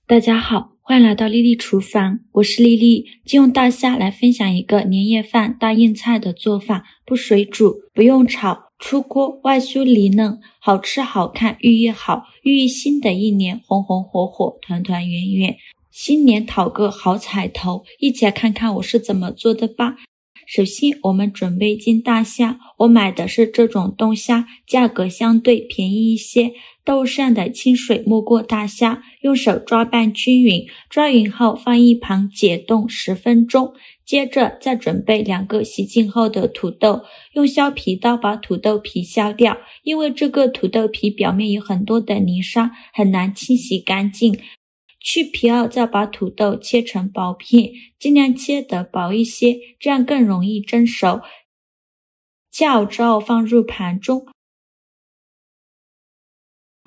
大家好，欢迎来到丽丽厨房，我是丽丽。今用大虾来分享一个年夜饭大硬菜的做法，不水煮，不用炒，出锅外酥里嫩，好吃好看，寓意好，寓意新的一年红红火火，团团圆圆。新年讨个好彩头，一起来看看我是怎么做的吧。首先我们准备一斤大虾，我买的是这种冻虾，价格相对便宜一些。豆上的清水没过大虾，用手抓拌均匀，抓匀后放一旁解冻10分钟。接着再准备2个洗净后的土豆，用削皮刀把土豆皮削掉，因为这个土豆皮表面有很多的泥沙，很难清洗干净。去皮后再把土豆切成薄片，尽量切得薄一些，这样更容易蒸熟。切好之后放入盘中，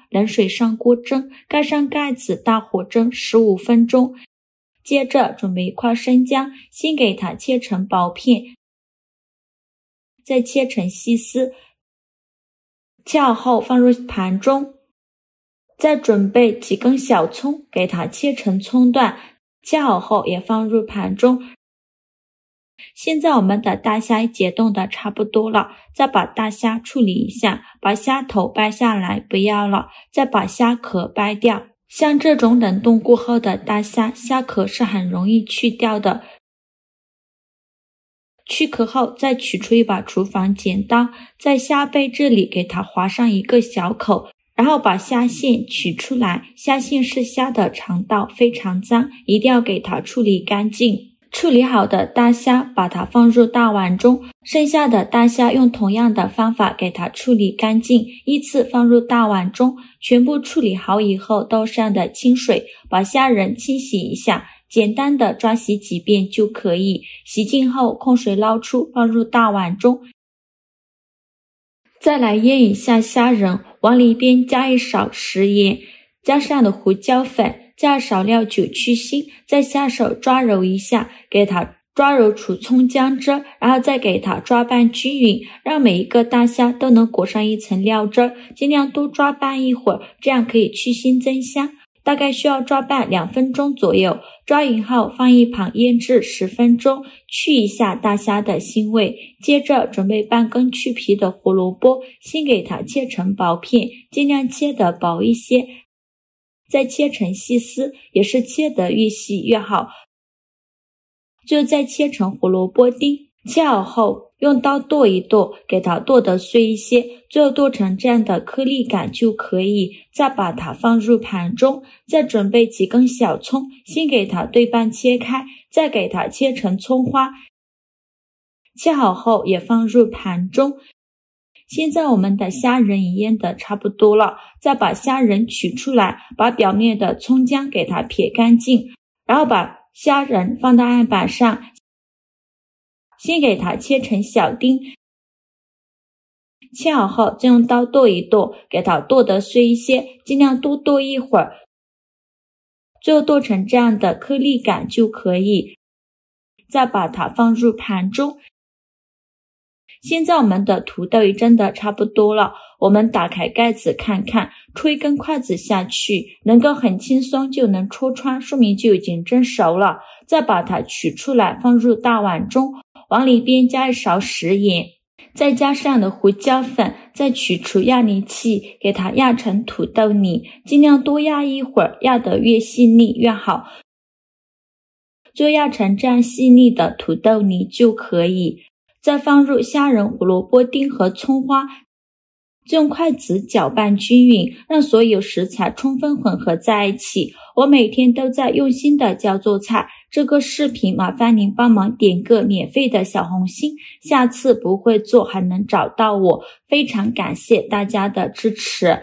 冷水上锅蒸，盖上盖子，大火蒸15分钟。接着准备一块生姜，先给它切成薄片，再切成细丝。切好后放入盘中。再准备几根小葱，给它切成葱段，切好后也放入盘中。现在我们的大虾解冻的差不多了，再把大虾处理一下，把虾头掰下来不要了，再把虾壳掰掉。像这种冷冻过后的大虾，虾壳是很容易去掉的。去壳后再取出一把厨房剪刀，在虾背这里给它划上一个小口，然后把虾线取出来，虾线是虾的肠道，非常脏，一定要给它处理干净。处理好的大虾把它放入大碗中，剩下的大虾用同样的方法给它处理干净，依次放入大碗中。全部处理好以后，倒上的清水把虾仁清洗一下，简单的抓洗几遍就可以。洗净后控水捞出，放入大碗中。再来腌一下虾仁，往里边加一勺食盐，加上的胡椒粉，加少料酒去腥，再下手抓揉一下，给它抓揉出葱姜汁，然后再给它抓拌均匀，让每一个大虾都能裹上一层料汁，尽量多抓拌一会儿，这样可以去腥增香。大概需要抓拌2分钟左右，抓匀后放一旁腌制10分钟，去一下大虾的腥味。接着准备半根去皮的胡萝卜，先给它切成薄片，尽量切得薄一些，再切成细丝，也是切得越细越好。最后再切成胡萝卜丁，切好后用刀剁一剁，给它剁得碎一些，最后剁成这样的颗粒感就可以。再把它放入盘中，再准备几根小葱，先给它对半切开，再给它切成葱花。切好后也放入盘中。现在我们的虾仁已腌得差不多了，再把虾仁取出来，把表面的葱姜给它撇干净，然后把虾仁放到案板上，先给它切成小丁，切好后再用刀剁一剁，给它剁得碎一些，尽量多剁一会儿，最后剁成这样的颗粒感就可以。再把它放入盘中。现在我们的土豆已蒸得差不多了，我们打开盖子看看，戳一根筷子下去，能够很轻松就能戳穿，说明就已经蒸熟了。再把它取出来放入大碗中，往里边加一勺食盐，再加上的胡椒粉，再取出压泥器，给它压成土豆泥，尽量多压一会儿，压得越细腻越好。就压成这样细腻的土豆泥就可以。再放入虾仁、胡萝卜丁和葱花，用筷子搅拌均匀，让所有食材充分混合在一起。我每天都在用心的教做菜，这个视频麻烦您帮忙点个免费的小红心，下次不会做还能找到我，非常感谢大家的支持。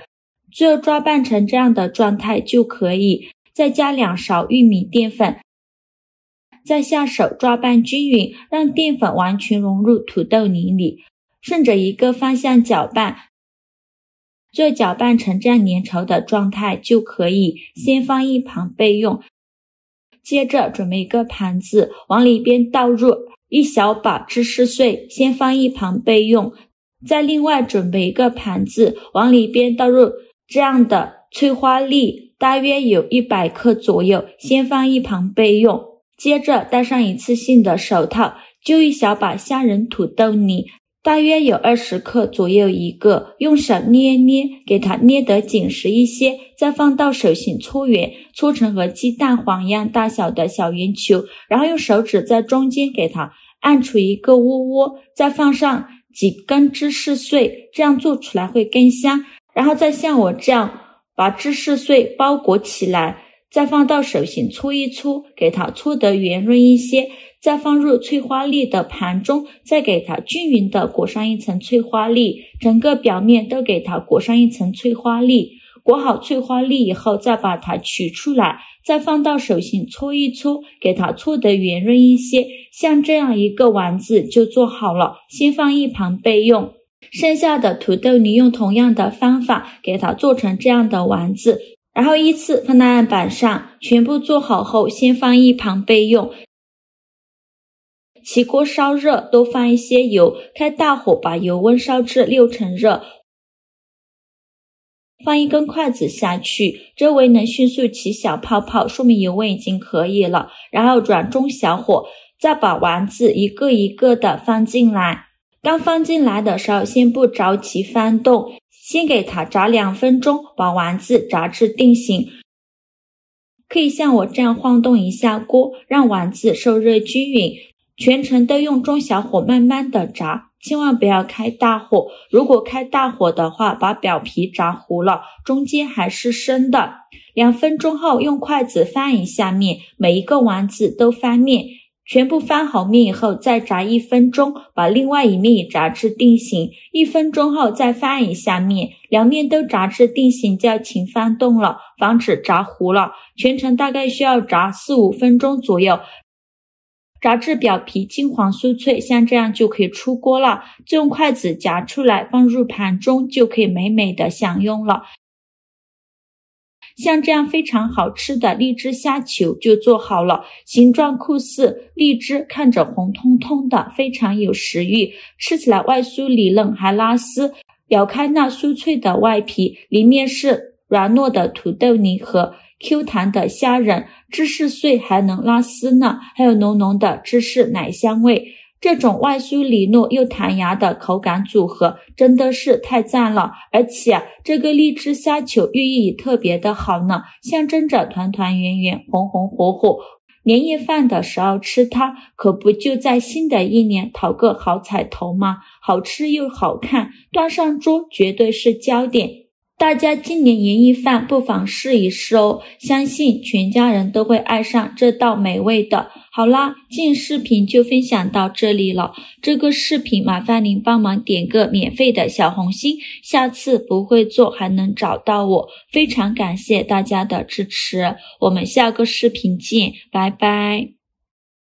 最后抓拌成这样的状态就可以，再加2勺玉米淀粉，再下手抓拌均匀，让淀粉完全融入土豆泥里，顺着一个方向搅拌，最后搅拌成这样粘稠的状态就可以，先放一旁备用。接着准备一个盘子，往里边倒入1小把芝士碎，先放一旁备用。再另外准备一个盘子，往里边倒入这样的翠花粒、大约有100克左右，先放一旁备用。接着戴上一次性的手套，就一小把虾仁土豆泥，大约有20克左右一个，用手捏捏，给它捏得紧实一些，再放到手心搓圆，搓成和鸡蛋黄一样大小的小圆球，然后用手指在中间给它按出一个窝窝，再放上几根芝士碎，这样做出来会更香。然后再像我这样把芝士碎包裹起来，再放到手心搓一搓，给它搓得圆润一些，再放入翠花粒的盘中，再给它均匀的裹上一层翠花粒，整个表面都给它裹上一层翠花粒。裹好翠花粒以后，再把它取出来，再放到手心搓一搓，给它搓得圆润一些，像这样一个丸子就做好了，先放一旁备用。剩下的土豆泥用同样的方法给它做成这样的丸子，然后依次放在案板上，全部做好后先放一旁备用。起锅烧热，多放一些油，开大火把油温烧至6成热，放一根筷子下去，周围能迅速起小泡泡，说明油温已经可以了，然后转中小火，再把丸子一个一个的放进来。刚放进来的时候先不着急翻动，先给它炸2分钟，把丸子炸至定型。可以像我这样晃动一下锅，让丸子受热均匀，全程都用中小火慢慢的炸，千万不要开大火，如果开大火的话，把表皮炸糊了，中间还是生的。2分钟后用筷子翻一下面，每一个丸子都翻面，全部翻好面以后再炸1分钟，把另外一面也炸至定型。1分钟后再翻一下面，两面都炸至定型就要勤翻动了，防止炸糊了。全程大概需要炸4-5分钟左右，炸至表皮金黄酥脆，像这样就可以出锅了。再用筷子夹出来放入盘中，就可以美美的享用了。像这样非常好吃的荔枝虾球就做好了，形状酷似荔枝，看着红彤彤的，非常有食欲，吃起来外酥里嫩还拉丝，咬开那酥脆的外皮，里面是软糯的土豆泥和 Q 弹的虾仁，芝士碎还能拉丝呢，还有浓浓的芝士奶香味。这种外酥里糯又弹牙的口感组合真的是太赞了，而且这个荔枝虾球寓意也特别的好呢，象征着团团圆圆，红红火火。年夜饭的时候吃它，可不就在新的一年讨个好彩头吗？好吃又好看，端上桌绝对是焦点。大家今年年夜饭不妨试一试哦，相信全家人都会爱上这道美味的。好啦，今日视频就分享到这里了。这个视频麻烦您帮忙点个免费的小红心，下次不会做还能找到我。非常感谢大家的支持，我们下个视频见，拜拜。